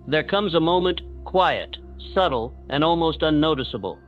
There comes a moment, quiet, subtle, and almost unnoticeable,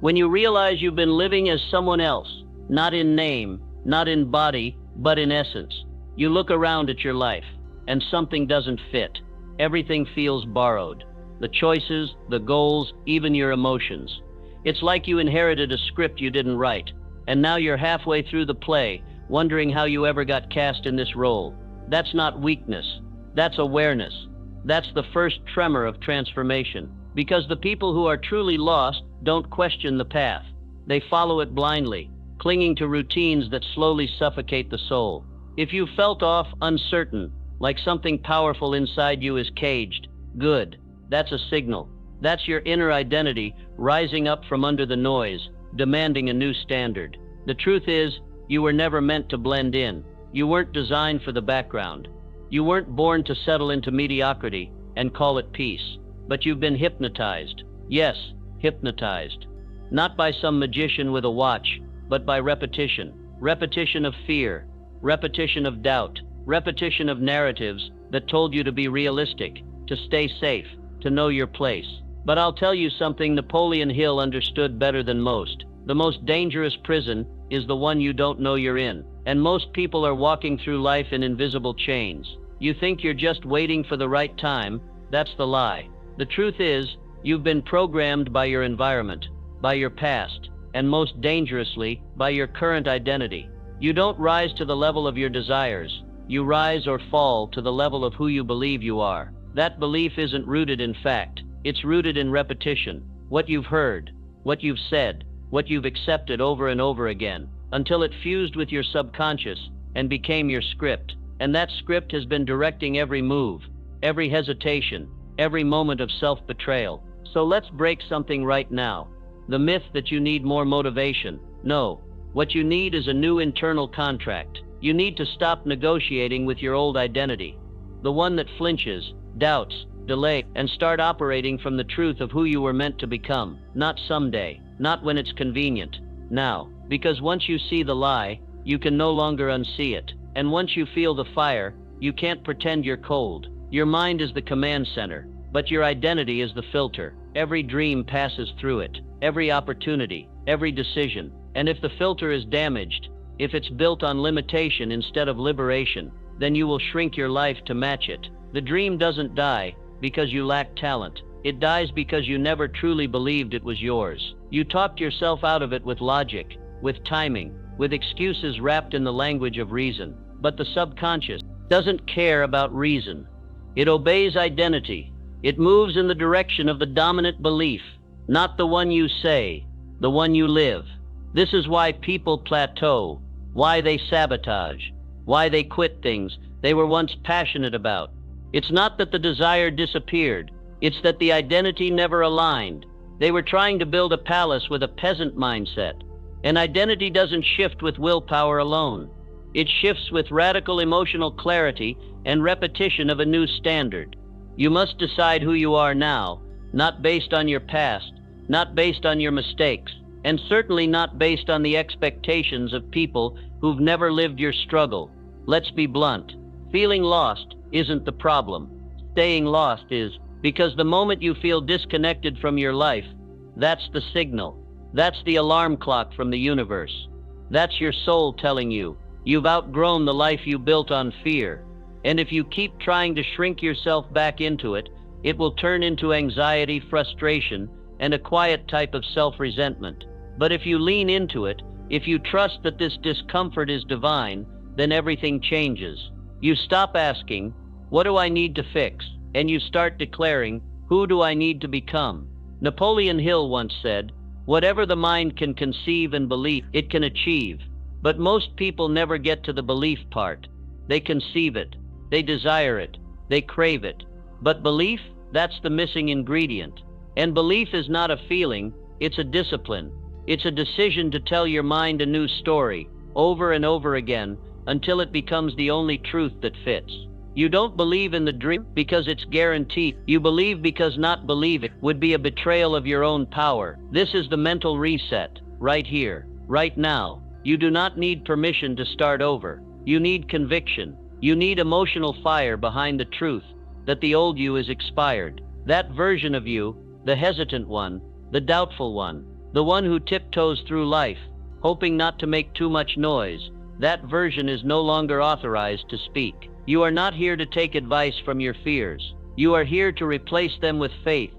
when you realize you've been living as someone else, not in name, not in body, but in essence. You look around at your life, and something doesn't fit. Everything feels borrowed. The choices, the goals, even your emotions. It's like you inherited a script you didn't write, and now you're halfway through the play, wondering how you ever got cast in this role. That's not weakness. That's awareness. That's the first tremor of transformation. Because the people who are truly lost don't question the path. They follow it blindly, clinging to routines that slowly suffocate the soul. If you felt off, uncertain, like something powerful inside you is caged, good. That's a signal. That's your inner identity rising up from under the noise, demanding a new standard. The truth is, you were never meant to blend in. You weren't designed for the background. You weren't born to settle into mediocrity and call it peace. But you've been hypnotized. Yes, hypnotized. Not by some magician with a watch, but by repetition. Repetition of fear, repetition of doubt, repetition of narratives that told you to be realistic, to stay safe, to know your place. But I'll tell you something Napoleon Hill understood better than most. The most dangerous prison is the one you don't know you're in. And most people are walking through life in invisible chains. You think you're just waiting for the right time. That's the lie. The truth is, you've been programmed by your environment, by your past, and most dangerously, by your current identity. You don't rise to the level of your desires. You rise or fall to the level of who you believe you are. That belief isn't rooted in fact. It's rooted in repetition. What you've heard, what you've said, what you've accepted over and over again, until it fused with your subconscious and became your script. And that script has been directing every move, every hesitation, every moment of self-betrayal. So let's break something right now. The myth that you need more motivation. No, what you need is a new internal contract. You need to stop negotiating with your old identity, the one that flinches, doubts, delays, and start operating from the truth of who you were meant to become. Not someday, not when it's convenient, now. Because once you see the lie, you can no longer unsee it. And once you feel the fire, you can't pretend you're cold. Your mind is the command center, but your identity is the filter. Every dream passes through it, every opportunity, every decision. And if the filter is damaged, if it's built on limitation instead of liberation, then you will shrink your life to match it. The dream doesn't die because you lack talent. It dies because you never truly believed it was yours. You talked yourself out of it with logic, with timing, with excuses wrapped in the language of reason. But the subconscious doesn't care about reason. It obeys identity. It moves in the direction of the dominant belief, not the one you say, the one you live. This is why people plateau, why they sabotage, why they quit things they were once passionate about. It's not that the desire disappeared, it's that the identity never aligned. They were trying to build a palace with a peasant mindset. And identity doesn't shift with willpower alone. It shifts with radical emotional clarity and repetition of a new standard. You must decide who you are now, not based on your past, not based on your mistakes, and certainly not based on the expectations of people who've never lived your struggle. Let's be blunt. Feeling lost isn't the problem. Staying lost is, because the moment you feel disconnected from your life, that's the signal. That's the alarm clock from the universe. That's your soul telling you, you've outgrown the life you built on fear. And if you keep trying to shrink yourself back into it, it will turn into anxiety, frustration, and a quiet type of self-resentment. But if you lean into it, if you trust that this discomfort is divine, then everything changes. You stop asking, what do I need to fix? And you start declaring, who do I need to become? Napoleon Hill once said, whatever the mind can conceive and believe, it can achieve. But most people never get to the belief part. They conceive it, they desire it, they crave it. But belief, that's the missing ingredient. And belief is not a feeling, it's a discipline. It's a decision to tell your mind a new story, over and over again, until it becomes the only truth that fits. You don't believe in the dream because it's guaranteed. You believe because not believing would be a betrayal of your own power. This is the mental reset, right here, right now. You do not need permission to start over. You need conviction. You need emotional fire behind the truth. that the old you is expired. That version of you, the hesitant one, the doubtful one, the one who tiptoes through life, hoping not to make too much noise, that version is no longer authorized to speak. You are not here to take advice from your fears. You are here to replace them with faith,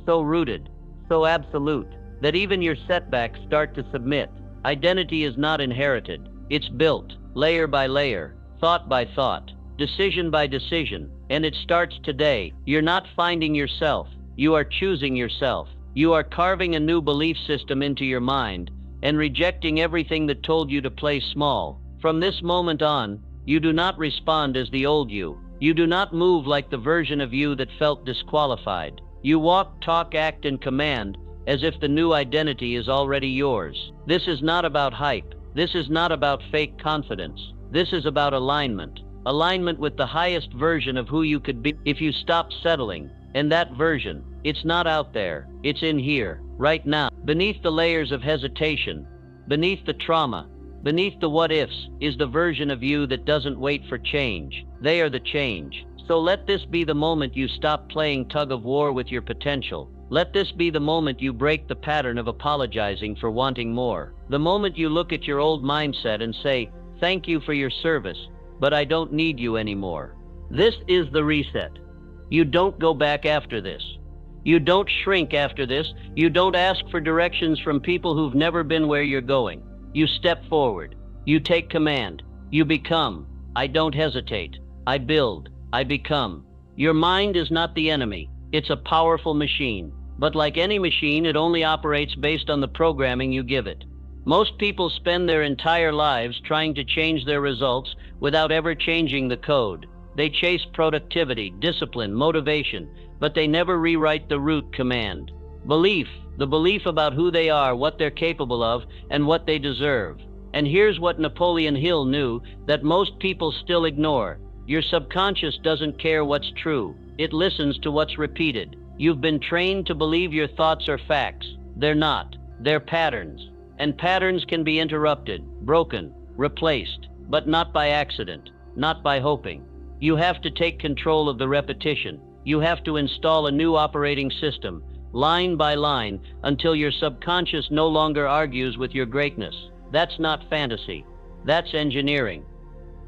so rooted, so absolute, that even your setbacks start to submit. Identity is not inherited. It's built, layer by layer, thought by thought, decision by decision, and it starts today. You're not finding yourself. You are choosing yourself. You are carving a new belief system into your mind and rejecting everything that told you to play small. From this moment on, you do not respond as the old you. You do not move like the version of you that felt disqualified. You walk, talk, act, and command as if the new identity is already yours. This is not about hype. This is not about fake confidence. This is about alignment. Alignment with the highest version of who you could be if you stop settling. And that version, it's not out there. It's in here, right now. Beneath the layers of hesitation, beneath the trauma, beneath the what-ifs, is the version of you that doesn't wait for change. They are the change. So let this be the moment you stop playing tug-of-war with your potential. Let this be the moment you break the pattern of apologizing for wanting more. The moment you look at your old mindset and say, "Thank you for your service, but I don't need you anymore." This is the reset. You don't go back after this. You don't shrink after this. You don't ask for directions from people who've never been where you're going. You step forward. You take command. You become. I don't hesitate. I build. I become. Your mind is not the enemy. It's a powerful machine. But like any machine, it only operates based on the programming you give it. Most people spend their entire lives trying to change their results without ever changing the code. They chase productivity, discipline, motivation, but they never rewrite the root command. Belief, the belief about who they are, what they're capable of, and what they deserve. And here's what Napoleon Hill knew that most people still ignore. Your subconscious doesn't care what's true. It listens to what's repeated. You've been trained to believe your thoughts are facts. They're not. They're patterns. And patterns can be interrupted, broken, replaced, but not by accident, not by hoping. You have to take control of the repetition. You have to install a new operating system, line by line, until your subconscious no longer argues with your greatness. That's not fantasy. That's engineering.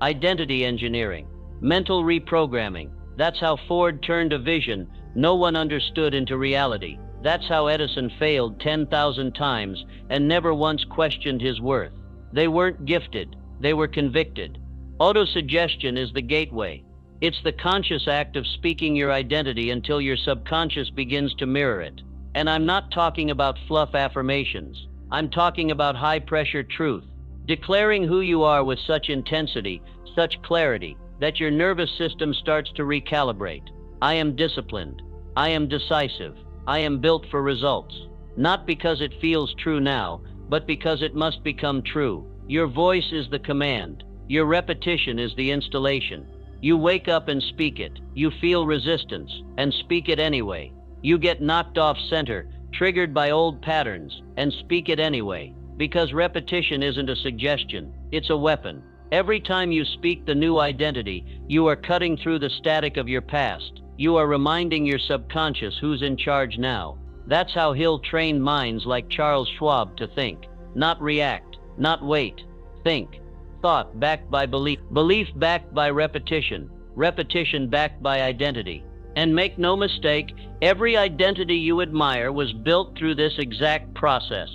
Identity engineering. Mental reprogramming. That's how Ford turned a vision no one understood into reality. That's how Edison failed 10,000 times and never once questioned his worth. They weren't gifted. They were convicted. Autosuggestion is the gateway. It's the conscious act of speaking your identity until your subconscious begins to mirror it. And I'm not talking about fluff affirmations. I'm talking about high-pressure truth. Declaring who you are with such intensity, such clarity, that your nervous system starts to recalibrate. I am disciplined. I am decisive. I am built for results. Not because it feels true now, but because it must become true. Your voice is the command. Your repetition is the installation. You wake up and speak it. You feel resistance and speak it anyway. You get knocked off center, triggered by old patterns, and speak it anyway. Because repetition isn't a suggestion, it's a weapon. Every time you speak the new identity, you are cutting through the static of your past. You are reminding your subconscious who's in charge now. That's how Hill trained minds like Charles Schwab to think. Not react, not wait. Think. Thought backed by belief. Belief backed by repetition. Repetition backed by identity. And make no mistake, every identity you admire was built through this exact process.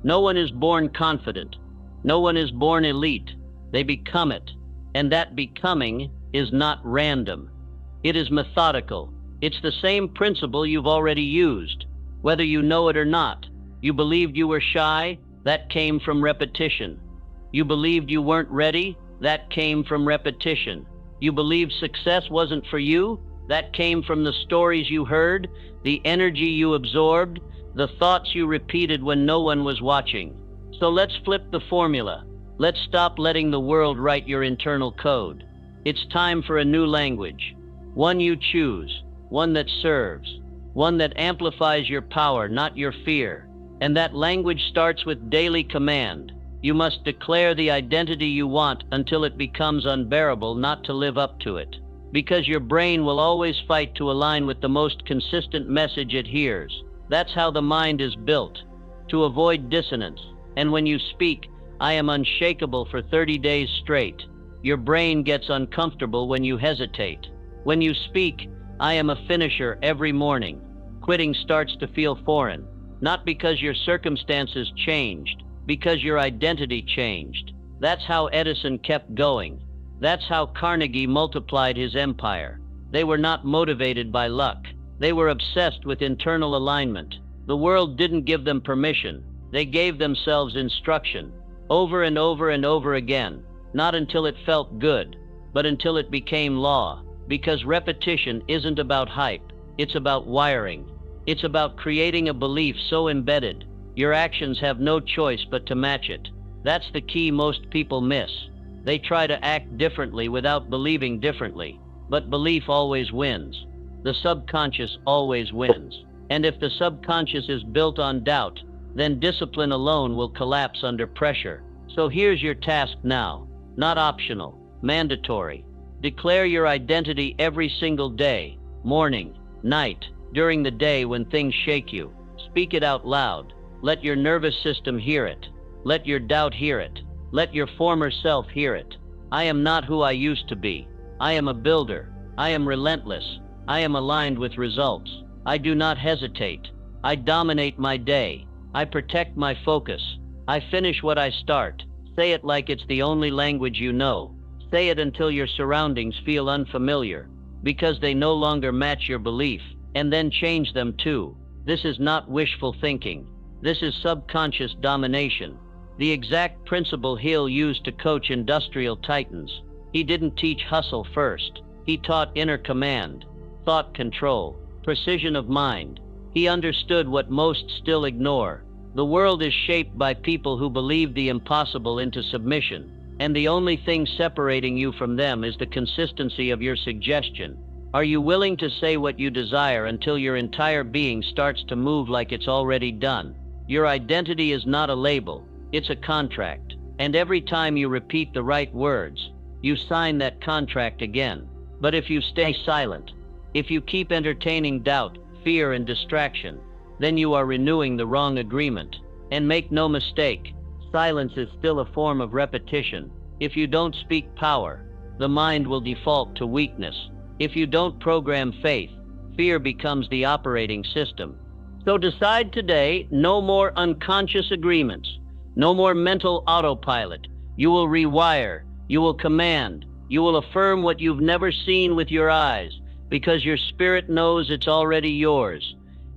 No one is born confident. No one is born elite. They become it. And that becoming is not random. It is methodical. It's the same principle you've already used, whether you know it or not. You believed you were shy? That came from repetition. You believed you weren't ready? That came from repetition. You believed success wasn't for you? That came from the stories you heard, the energy you absorbed, the thoughts you repeated when no one was watching. So let's flip the formula. Let's stop letting the world write your internal code. It's time for a new language. One you choose, one that serves, one that amplifies your power, not your fear. And that language starts with daily command. You must declare the identity you want until it becomes unbearable not to live up to it. Because your brain will always fight to align with the most consistent message it hears. That's how the mind is built, to avoid dissonance. And when you speak, "I am unshakable" for 30 days straight, your brain gets uncomfortable when you hesitate. When you speak, "I am a finisher" every morning, quitting starts to feel foreign. Not because your circumstances changed, because your identity changed. That's how Edison kept going. That's how Carnegie multiplied his empire. They were not motivated by luck. They were obsessed with internal alignment. The world didn't give them permission. They gave themselves instruction, over and over and over again, not until it felt good, but until it became law. Because repetition isn't about hype, it's about wiring. It's about creating a belief so embedded, your actions have no choice but to match it. That's the key most people miss. They try to act differently without believing differently, but belief always wins. The subconscious always wins. And if the subconscious is built on doubt, then discipline alone will collapse under pressure. So here's your task now, not optional, mandatory. Declare your identity every single day, morning, night, during the day when things shake you. Speak it out loud. Let your nervous system hear it. Let your doubt hear it. Let your former self hear it. I am not who I used to be. I am a builder. I am relentless. I am aligned with results. I do not hesitate. I dominate my day. I protect my focus. I finish what I start. Say it like it's the only language you know. Say it until your surroundings feel unfamiliar, because they no longer match your belief, and then change them too. This is not wishful thinking. This is subconscious domination. The exact principle Hill used to coach industrial titans. He didn't teach hustle first. He taught inner command, thought control, precision of mind. He understood what most still ignore. The world is shaped by people who believe the impossible into submission, and the only thing separating you from them is the consistency of your suggestion. Are you willing to say what you desire until your entire being starts to move like it's already done? Your identity is not a label. It's a contract, and every time you repeat the right words, you sign that contract again. But if you stay silent, if you keep entertaining doubt, fear, and distraction, then you are renewing the wrong agreement. And make no mistake, silence is still a form of repetition. If you don't speak power, the mind will default to weakness. If you don't program faith, fear becomes the operating system. So decide today, no more unconscious agreements. No more mental autopilot. You will rewire. You will command. You will affirm what you've never seen with your eyes, because your spirit knows it's already yours.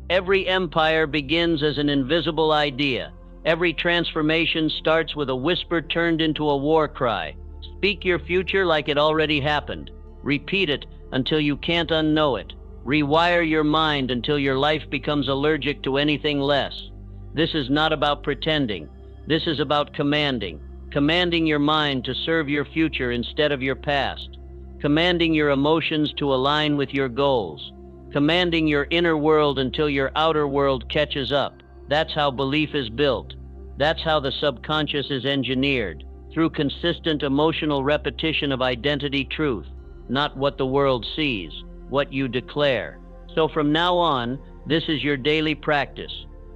Every empire begins as an invisible idea. Every transformation starts with a whisper turned into a war cry. Speak your future like it already happened. Repeat it until you can't unknow it. Rewire your mind until your life becomes allergic to anything less. This is not about pretending. This is about commanding. Commanding your mind to serve your future instead of your past. Commanding your emotions to align with your goals. Commanding your inner world until your outer world catches up. That's how belief is built. That's how the subconscious is engineered. Through consistent emotional repetition of identity truth. Not what the world sees, what you declare. So from now on, this is your daily practice.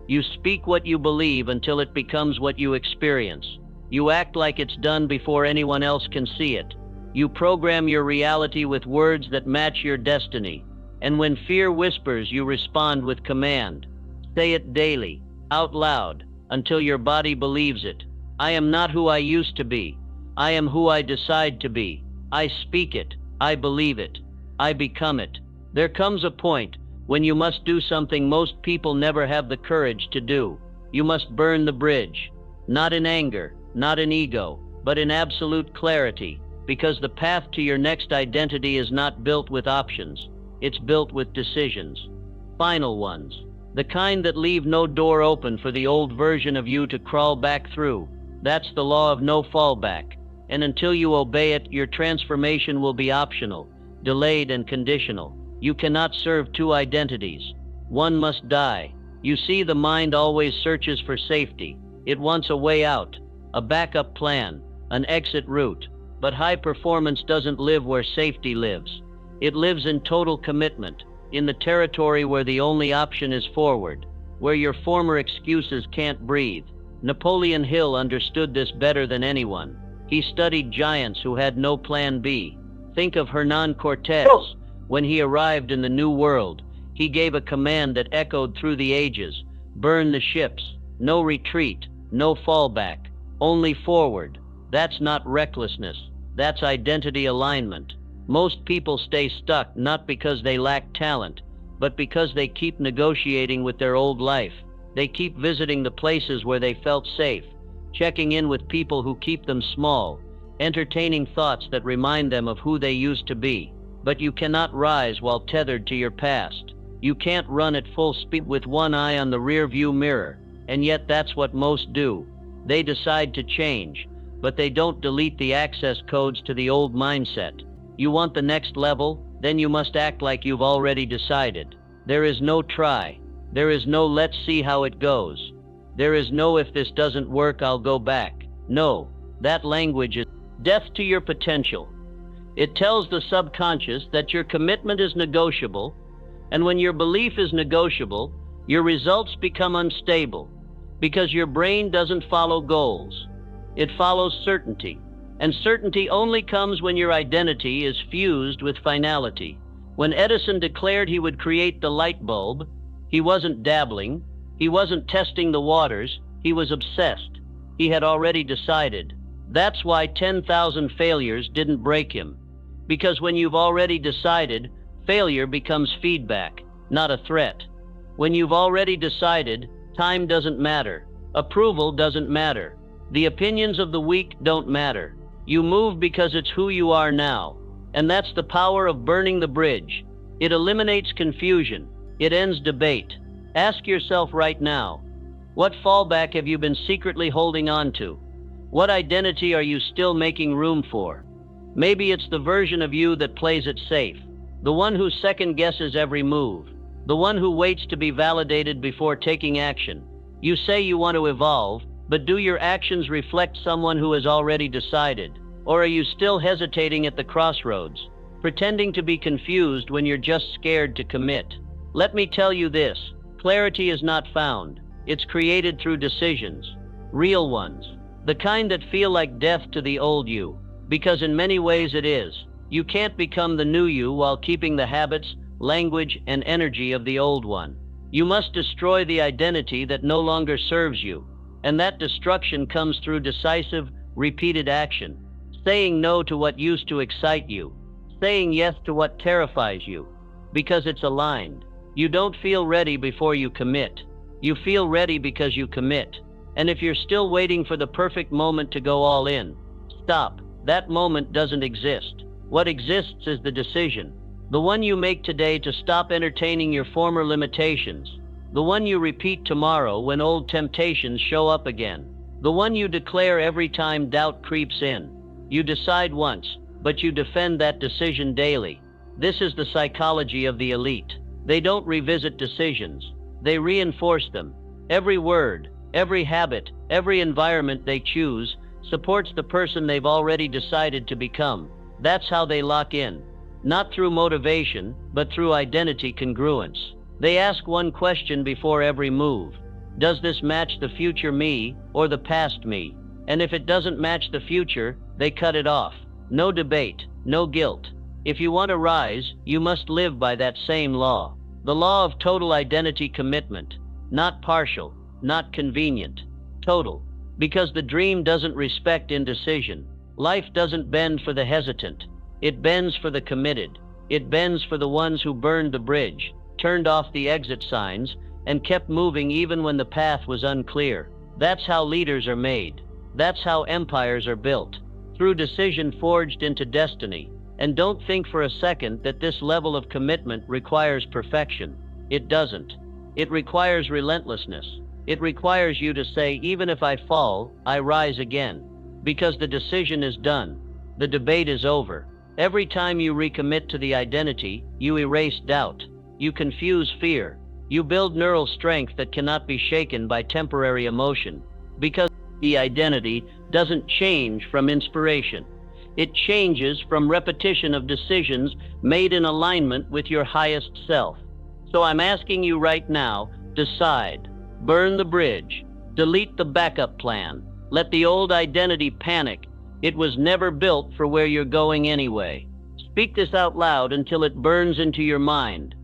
You speak what you believe until it becomes what you experience. You act like it's done before anyone else can see it. You program your reality with words that match your destiny. And when fear whispers, you respond with command. Say it daily, out loud, until your body believes it. I am not who I used to be. I am who I decide to be. I speak it. I believe it. I become it. There comes a point when you must do something most people never have the courage to do. You must burn the bridge. Not in anger, not in ego, but in absolute clarity, because the path to your next identity is not built with options. It's built with decisions. Final ones. The kind that leave no door open for the old version of you to crawl back through. That's the law of no fallback. And until you obey it, your transformation will be optional, delayed, and conditional. You cannot serve two identities. One must die. You see, the mind always searches for safety. It wants a way out, a backup plan, an exit route. But high performance doesn't live where safety lives. It lives in total commitment, in the territory where the only option is forward, where your former excuses can't breathe. Napoleon Hill understood this better than anyone. He studied giants who had no plan B. Think of Hernan Cortés. When he arrived in the New World, he gave a command that echoed through the ages: burn the ships, no retreat, no fallback, only forward. That's not recklessness, that's identity alignment. Most people stay stuck not because they lack talent, but because they keep negotiating with their old life. They keep visiting the places where they felt safe, checking in with people who keep them small, entertaining thoughts that remind them of who they used to be. But you cannot rise while tethered to your past. You can't run at full speed with one eye on the rear-view mirror, and yet that's what most do. They decide to change, but they don't delete the access codes to the old mindset. You want the next level? Then you must act like you've already decided. There is no try. There is no let's see how it goes. There is no if this doesn't work, I'll go back. No, that language is death to your potential. It tells the subconscious that your commitment is negotiable, and when your belief is negotiable, your results become unstable, because your brain doesn't follow goals. It follows certainty, and certainty only comes when your identity is fused with finality. When Edison declared he would create the light bulb, he wasn't dabbling, he wasn't testing the waters, he was obsessed. He had already decided. That's why 10,000 failures didn't break him. Because when you've already decided, failure becomes feedback, not a threat. When you've already decided, time doesn't matter. Approval doesn't matter. The opinions of the weak don't matter. You move because it's who you are now. And that's the power of burning the bridge. It eliminates confusion. It ends debate. Ask yourself right now, what fallback have you been secretly holding on to? What identity are you still making room for? Maybe it's the version of you that plays it safe, the one who second guesses every move, the one who waits to be validated before taking action. You say you want to evolve, but do your actions reflect someone who has already decided? Or are you still hesitating at the crossroads, pretending to be confused when you're just scared to commit? Let me tell you this, clarity is not found. It's created through decisions, real ones, the kind that feel like death to the old you. Because in many ways it is. You can't become the new you while keeping the habits, language, and energy of the old one. You must destroy the identity that no longer serves you. And that destruction comes through decisive, repeated action. Saying no to what used to excite you. Saying yes to what terrifies you. Because it's aligned. You don't feel ready before you commit. You feel ready because you commit. And if you're still waiting for the perfect moment to go all in, stop. That moment doesn't exist. What exists is the decision. The one you make today to stop entertaining your former limitations. The one you repeat tomorrow when old temptations show up again. The one you declare every time doubt creeps in. You decide once, but you defend that decision daily. This is the psychology of the elite. They don't revisit decisions. They reinforce them. Every word, every habit, every environment they choose supports the person they've already decided to become. That's how they lock in. Not through motivation, but through identity congruence. They ask one question before every move. Does this match the future me or the past me? And if it doesn't match the future, they cut it off. No debate, no guilt. If you want to rise, you must live by that same law. The law of total identity commitment. Not partial, not convenient. Total. Because the dream doesn't respect indecision. Life doesn't bend for the hesitant. It bends for the committed. It bends for the ones who burned the bridge, turned off the exit signs, and kept moving even when the path was unclear. That's how leaders are made. That's how empires are built. Through decision forged into destiny. And don't think for a second that this level of commitment requires perfection. It doesn't. It requires relentlessness. It requires you to say, even if I fall, I rise again. Because the decision is done. The debate is over. Every time you recommit to the identity, you erase doubt. You confuse fear. You build neural strength that cannot be shaken by temporary emotion. Because the identity doesn't change from inspiration. It changes from repetition of decisions made in alignment with your highest self. So I'm asking you right now, decide. Burn the bridge. Delete the backup plan. Let the old identity panic. It was never built for where you're going anyway. Speak this out loud until it burns into your mind.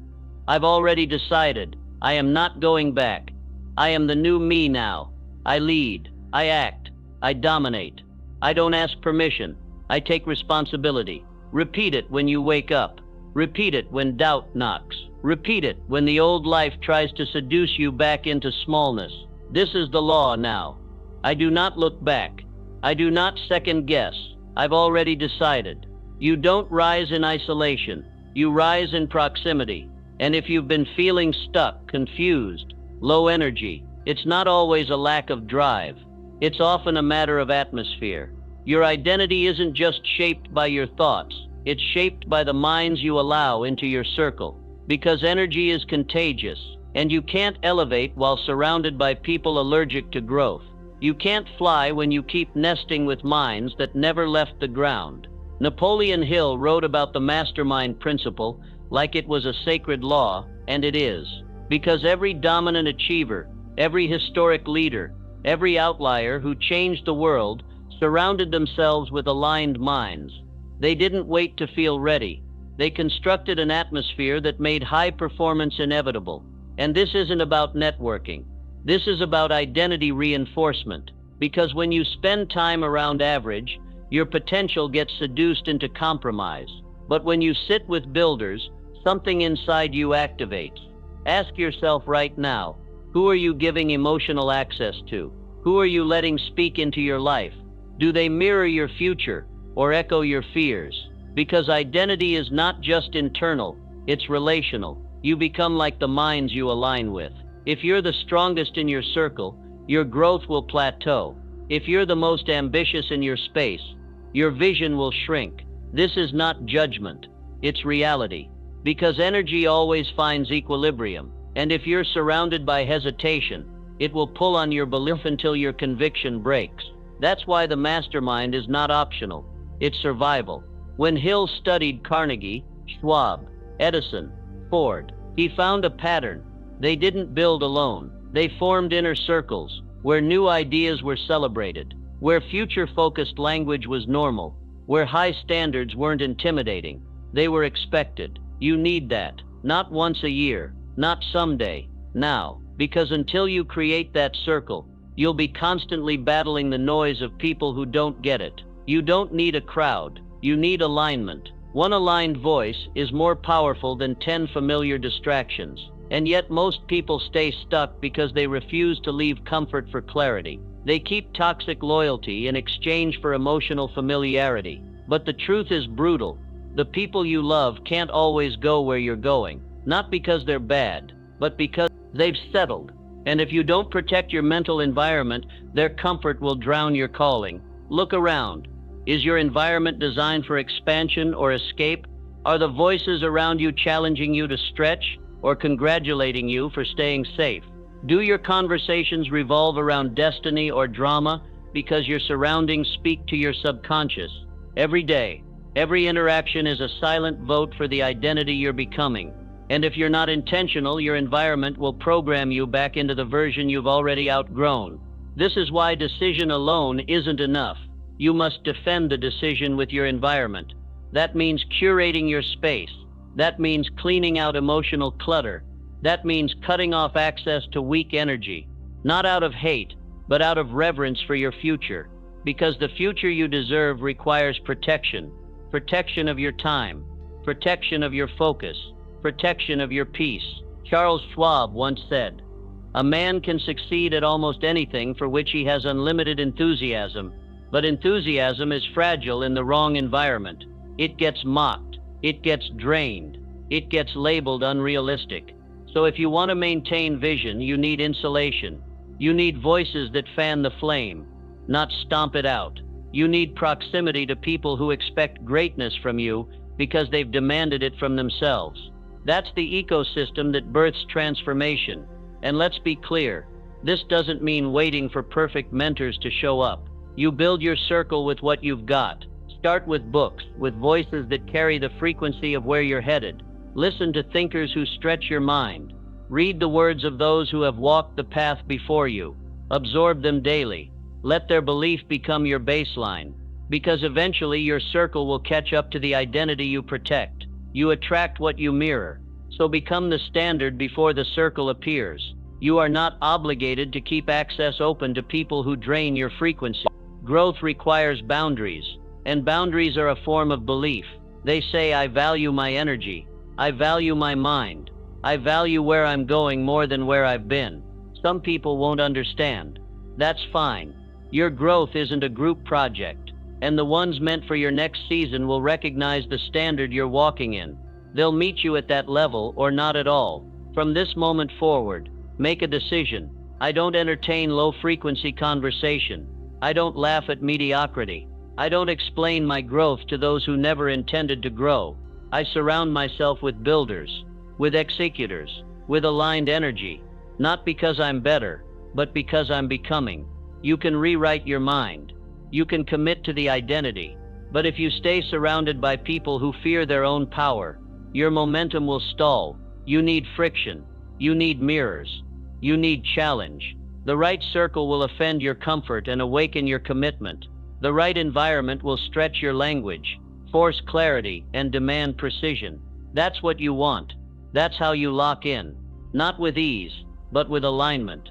I've already decided. I am not going back. I am the new me now. I lead. I act. I dominate. I don't ask permission. I take responsibility. Repeat it when you wake up. Repeat it when doubt knocks. Repeat it when the old life tries to seduce you back into smallness. This is the law now. I do not look back. I do not second guess. I've already decided. You don't rise in isolation. You rise in proximity. And if you've been feeling stuck, confused, low energy, it's not always a lack of drive. It's often a matter of atmosphere. Your identity isn't just shaped by your thoughts. It's shaped by the minds you allow into your circle. Because energy is contagious, and you can't elevate while surrounded by people allergic to growth. You can't fly when you keep nesting with minds that never left the ground. Napoleon Hill wrote about the mastermind principle like it was a sacred law, and it is. Because every dominant achiever, every historic leader, every outlier who changed the world surrounded themselves with aligned minds. They didn't wait to feel ready. They constructed an atmosphere that made high performance inevitable. And this isn't about networking. This is about identity reinforcement. Because when you spend time around average, your potential gets seduced into compromise. But when you sit with builders, something inside you activates. Ask yourself right now, who are you giving emotional access to? Who are you letting speak into your life? Do they mirror your future or echo your fears? Because identity is not just internal, it's relational. You become like the minds you align with. If you're the strongest in your circle, your growth will plateau. If you're the most ambitious in your space, your vision will shrink. This is not judgment, it's reality. Because energy always finds equilibrium. And if you're surrounded by hesitation, it will pull on your belief until your conviction breaks. That's why the mastermind is not optional. It's survival. When Hill studied Carnegie, Schwab, Edison, Ford, he found a pattern. They didn't build alone. They formed inner circles where new ideas were celebrated, where future-focused language was normal, where high standards weren't intimidating. They were expected. You need that. Not once a year, not someday, now. Because until you create that circle, you'll be constantly battling the noise of people who don't get it. You don't need a crowd. You need alignment. One aligned voice is more powerful than 10 familiar distractions. And yet most people stay stuck because they refuse to leave comfort for clarity. They keep toxic loyalty in exchange for emotional familiarity. But the truth is brutal. The people you love can't always go where you're going. Not because they're bad, but because they've settled. And if you don't protect your mental environment, their comfort will drown your calling. Look around. Is your environment designed for expansion or escape? Are the voices around you challenging you to stretch or congratulating you for staying safe? Do your conversations revolve around destiny or drama because your surroundings speak to your subconscious? Every day, every interaction is a silent vote for the identity you're becoming. And if you're not intentional, your environment will program you back into the version you've already outgrown. This is why decision alone isn't enough. You must defend the decision with your environment. That means curating your space. That means cleaning out emotional clutter. That means cutting off access to weak energy. Not out of hate, but out of reverence for your future. Because the future you deserve requires protection. Protection of your time. Protection of your focus. Protection of your peace. Charles Schwab once said, "A man can succeed at almost anything for which he has unlimited enthusiasm, but enthusiasm is fragile in the wrong environment. It gets mocked, it gets drained, it gets labeled unrealistic. So if you want to maintain vision, you need insulation. You need voices that fan the flame, not stomp it out. You need proximity to people who expect greatness from you because they've demanded it from themselves. That's the ecosystem that births transformation. And let's be clear, this doesn't mean waiting for perfect mentors to show up. You build your circle with what you've got. Start with books, with voices that carry the frequency of where you're headed. Listen to thinkers who stretch your mind. Read the words of those who have walked the path before you. Absorb them daily. Let their belief become your baseline, because eventually your circle will catch up to the identity you protect. You attract what you mirror, so become the standard before the circle appears. You are not obligated to keep access open to people who drain your frequency. Growth requires boundaries, and boundaries are a form of belief. They say, I value my energy, I value my mind, I value where I'm going more than where I've been. Some people won't understand. That's fine. Your growth isn't a group project, and the ones meant for your next season will recognize the standard you're walking in. They'll meet you at that level or not at all. From this moment forward, make a decision. I don't entertain low-frequency conversation. I don't laugh at mediocrity. I don't explain my growth to those who never intended to grow. I surround myself with builders, with executors, with aligned energy, not because I'm better, but because I'm becoming. You can rewrite your mind. You can commit to the identity. But if you stay surrounded by people who fear their own power, your momentum will stall. You need friction. You need mirrors. You need challenge. The right circle will offend your comfort and awaken your commitment. The right environment will stretch your language, force clarity, and demand precision. That's what you want. That's how you lock in. Not with ease, but with alignment.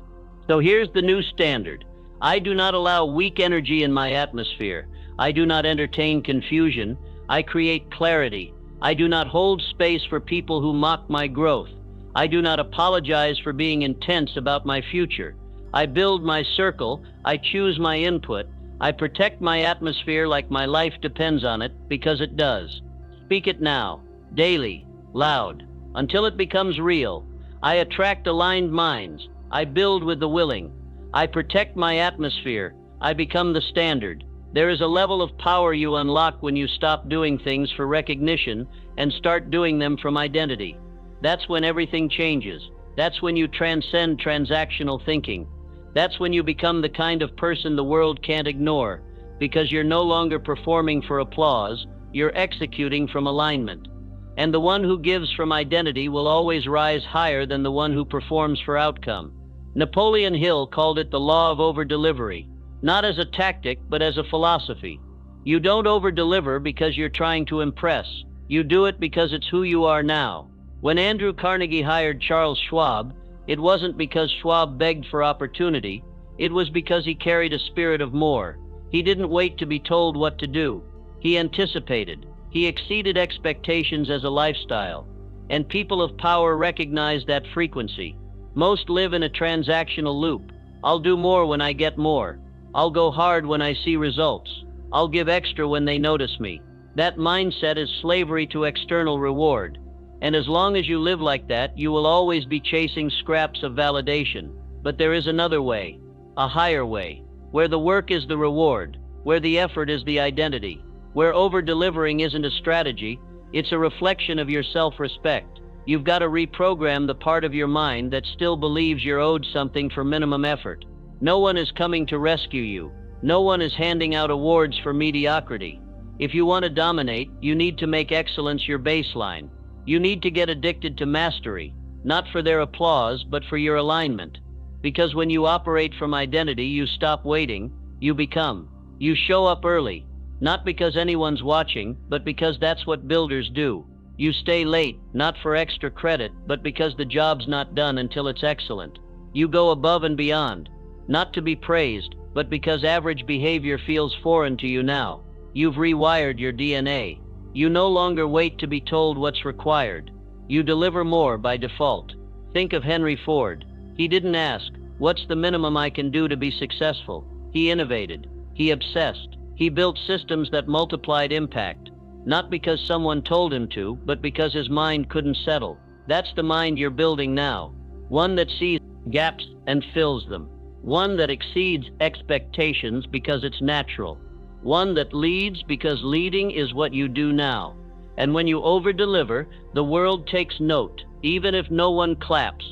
So here's the new standard. I do not allow weak energy in my atmosphere. I do not entertain confusion. I create clarity. I do not hold space for people who mock my growth. I do not apologize for being intense about my future. I build my circle. I choose my input. I protect my atmosphere like my life depends on it, because it does. Speak it now, daily, loud, until it becomes real. I attract aligned minds. I build with the willing. I protect my atmosphere. I become the standard. There is a level of power you unlock when you stop doing things for recognition and start doing them from identity. That's when everything changes. That's when you transcend transactional thinking. That's when you become the kind of person the world can't ignore, because you're no longer performing for applause, you're executing from alignment. And the one who gives from identity will always rise higher than the one who performs for outcome. Napoleon Hill called it the law of over-delivery, not as a tactic, but as a philosophy. You don't over-deliver because you're trying to impress. You do it because it's who you are now. When Andrew Carnegie hired Charles Schwab, it wasn't because Schwab begged for opportunity. It was because he carried a spirit of more. He didn't wait to be told what to do. He anticipated. He exceeded expectations as a lifestyle. And people of power recognize that frequency. Most live in a transactional loop. I'll do more when I get more. I'll go hard when I see results. I'll give extra when they notice me. That mindset is slavery to external reward. And as long as you live like that, you will always be chasing scraps of validation. But there is another way, a higher way, where the work is the reward, where the effort is the identity, where over-delivering isn't a strategy, it's a reflection of your self-respect. You've got to reprogram the part of your mind that still believes you're owed something for minimum effort. No one is coming to rescue you. No one is handing out awards for mediocrity. If you want to dominate, you need to make excellence your baseline. You need to get addicted to mastery, not for their applause, but for your alignment. Because when you operate from identity, you stop waiting, you become. You show up early, not because anyone's watching, but because that's what builders do. You stay late, not for extra credit, but because the job's not done until it's excellent. You go above and beyond, not to be praised, but because average behavior feels foreign to you now. You've rewired your DNA. You no longer wait to be told what's required. You deliver more by default. Think of Henry Ford. He didn't ask, what's the minimum I can do to be successful? He innovated. He obsessed. He built systems that multiplied impact. Not because someone told him to, but because his mind couldn't settle. That's the mind you're building now. One that sees gaps and fills them. One that exceeds expectations because it's natural. One that leads because leading is what you do now. And when you over-deliver, the world takes note, even if no one claps,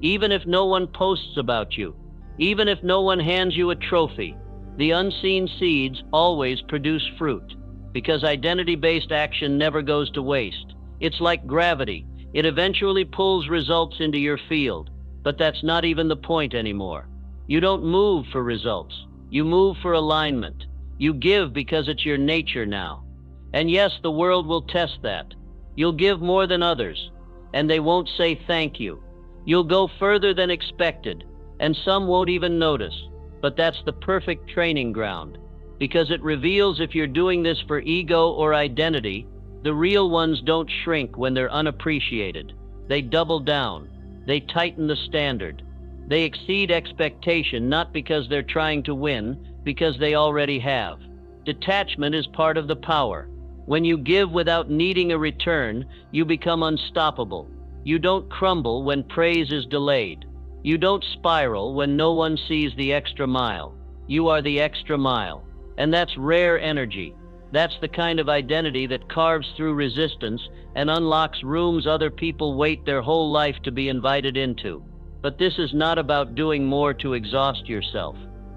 even if no one posts about you, even if no one hands you a trophy. The unseen seeds always produce fruit. because identity-based action never goes to waste. It's like gravity. It eventually pulls results into your field, but that's not even the point anymore. You don't move for results. You move for alignment. You give because it's your nature now. And yes, the world will test that. You'll give more than others, and they won't say thank you. You'll go further than expected, and some won't even notice. But that's the perfect training ground, because it reveals if you're doing this for ego or identity. The real ones don't shrink when they're unappreciated. They double down. They tighten the standard. They exceed expectation, not because they're trying to win, because they already have. Detachment is part of the power. When you give without needing a return, you become unstoppable. You don't crumble when praise is delayed. You don't spiral when no one sees the extra mile. You are the extra mile. And that's rare energy. That's the kind of identity that carves through resistance and unlocks rooms other people wait their whole life to be invited into. But this is not about doing more to exhaust yourself.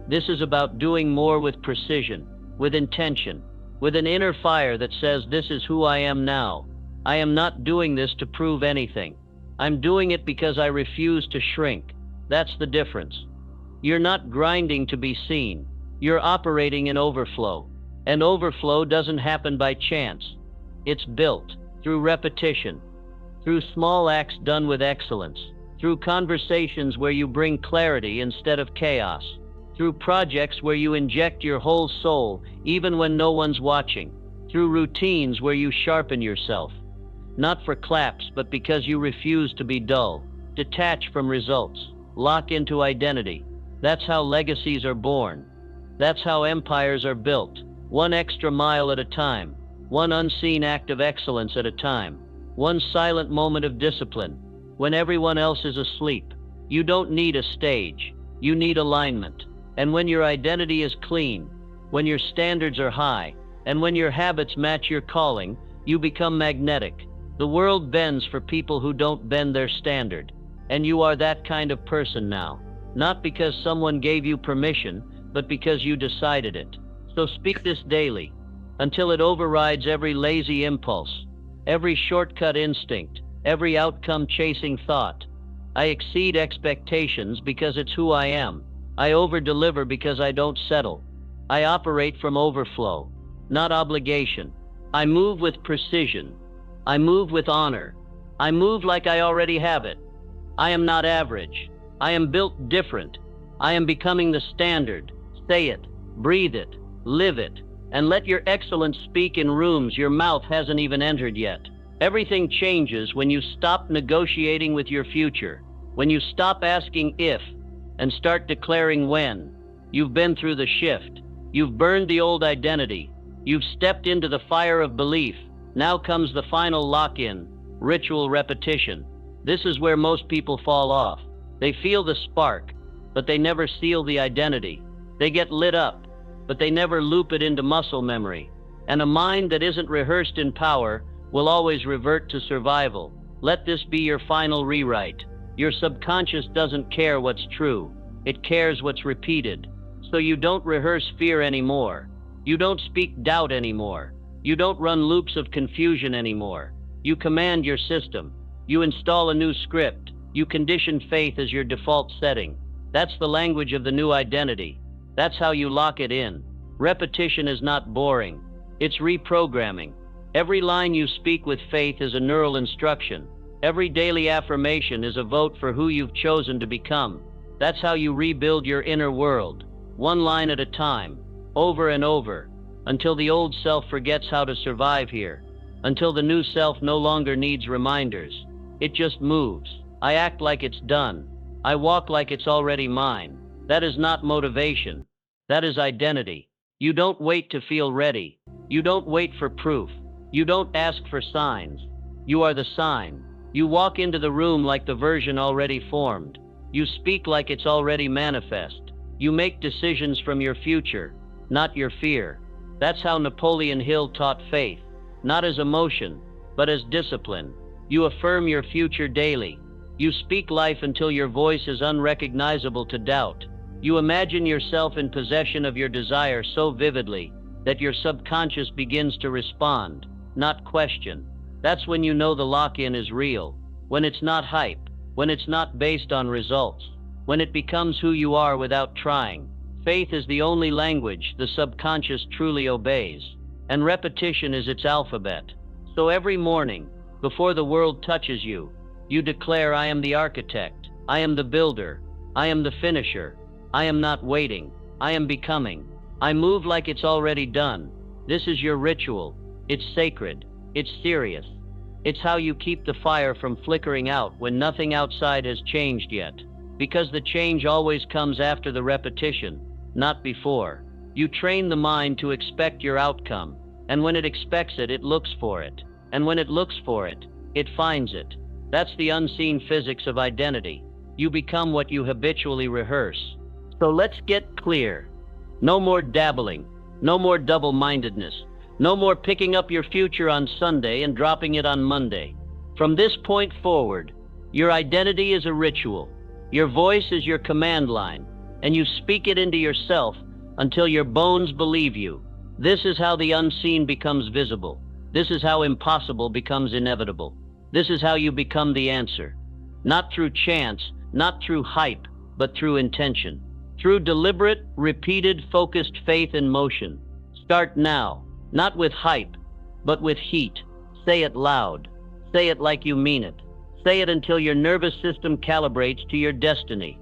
This is about doing more with precision, with intention, with an inner fire that says, this is who I am now. I am not doing this to prove anything. I'm doing it because I refuse to shrink. That's the difference. You're not grinding to be seen. You're operating in overflow. And overflow doesn't happen by chance. It's built through repetition, through small acts done with excellence, through conversations where you bring clarity instead of chaos, through projects where you inject your whole soul even when no one's watching, through routines where you sharpen yourself, not for claps but because you refuse to be dull. Detach from results, lock into identity. That's how legacies are born. That's how empires are built. One extra mile at a time, one unseen act of excellence at a time, one silent moment of discipline, when everyone else is asleep. You don't need a stage, you need alignment. And when your identity is clean, when your standards are high, and when your habits match your calling, you become magnetic. The world bends for people who don't bend their standard. And you are that kind of person now, not because someone gave you permission, but because you decided it. So speak this daily, until it overrides every lazy impulse, every shortcut instinct, every outcome-chasing thought. I exceed expectations because it's who I am. I over-deliver because I don't settle. I operate from overflow, not obligation. I move with precision. I move with honor. I move like I already have it. I am not average. I am built different. I am becoming the standard. Say it, breathe it, live it, and let your excellence speak in rooms your mouth hasn't even entered yet. Everything changes when you stop negotiating with your future, when you stop asking if and start declaring when. You've been through the shift. You've burned the old identity. You've stepped into the fire of belief. Now comes the final lock-in, ritual repetition. This is where most people fall off. They feel the spark, but they never seal the identity. They get lit up, but they never loop it into muscle memory. And a mind that isn't rehearsed in power will always revert to survival. Let this be your final rewrite. Your subconscious doesn't care what's true. It cares what's repeated. So you don't rehearse fear anymore. You don't speak doubt anymore. You don't run loops of confusion anymore. You command your system. You install a new script. You condition faith as your default setting. That's the language of the new identity. That's how you lock it in. Repetition is not boring. It's reprogramming. Every line you speak with faith is a neural instruction. Every daily affirmation is a vote for who you've chosen to become. That's how you rebuild your inner world, one line at a time, over and over, until the old self forgets how to survive here, until the new self no longer needs reminders. It just moves. I act like it's done. I walk like it's already mine. That is not motivation. That is identity. You don't wait to feel ready. You don't wait for proof. You don't ask for signs. You are the sign. You walk into the room like the version already formed. You speak like it's already manifest. You make decisions from your future, not your fear. That's how Napoleon Hill taught faith, not as emotion, but as discipline. You affirm your future daily. You speak life until your voice is unrecognizable to doubt. You imagine yourself in possession of your desire so vividly that your subconscious begins to respond, not question. That's when you know the lock-in is real, when it's not hype, when it's not based on results, when it becomes who you are without trying. Faith is the only language the subconscious truly obeys, and repetition is its alphabet. So every morning, before the world touches you, you declare, I am the architect, I am the builder, I am the finisher, I am not waiting, I am becoming. I move like it's already done. This is your ritual. It's sacred. It's serious. It's how you keep the fire from flickering out when nothing outside has changed yet. Because the change always comes after the repetition, not before. You train the mind to expect your outcome, and when it expects it, it looks for it. And when it looks for it, it finds it. That's the unseen physics of identity. You become what you habitually rehearse. So let's get clear. No more dabbling, no more double-mindedness, no more picking up your future on Sunday and dropping it on Monday. From this point forward, your identity is a ritual. Your voice is your command line, and you speak it into yourself until your bones believe you. This is how the unseen becomes visible. This is how impossible becomes inevitable. This is how you become the answer. Not through chance, not through hype, but through intention. Through deliberate, repeated, focused faith in motion. Start now, not with hype, but with heat. Say it loud. Say it like you mean it. Say it until your nervous system calibrates to your destiny.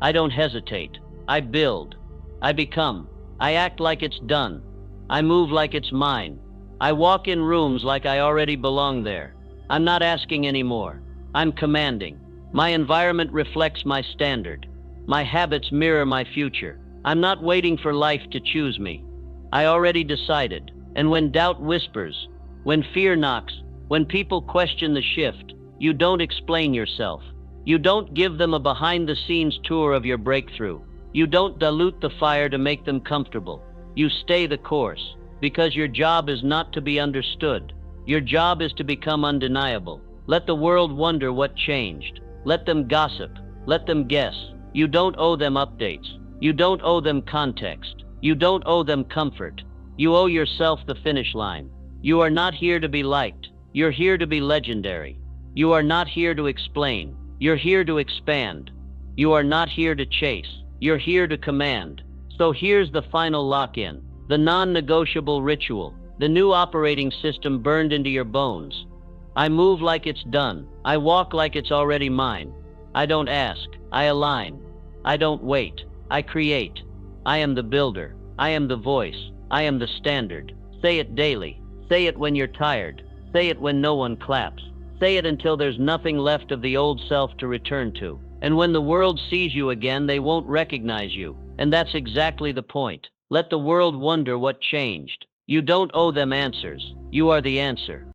I don't hesitate. I build. I become. I act like it's done. I move like it's mine. I walk in rooms like I already belong there. I'm not asking anymore. I'm commanding. My environment reflects my standard. My habits mirror my future. I'm not waiting for life to choose me. I already decided. And when doubt whispers, when fear knocks, when people question the shift, you don't explain yourself. You don't give them a behind-the-scenes tour of your breakthrough. You don't dilute the fire to make them comfortable. You stay the course, because your job is not to be understood. Your job is to become undeniable. Let the world wonder what changed. Let them gossip. Let them guess. You don't owe them updates. You don't owe them context. You don't owe them comfort. You owe yourself the finish line. You are not here to be liked. You're here to be legendary. You are not here to explain. You're here to expand. You are not here to chase. You're here to command. So here's the final lock-in, the non-negotiable ritual, the new operating system burned into your bones. I move like it's done. I walk like it's already mine. I don't ask. I align. I don't wait. I create. I am the builder. I am the voice. I am the standard. Say it daily. Say it when you're tired. Say it when no one claps. Say it until there's nothing left of the old self to return to. And when the world sees you again, they won't recognize you. And that's exactly the point. Let the world wonder what changed. You don't owe them answers. You are the answer.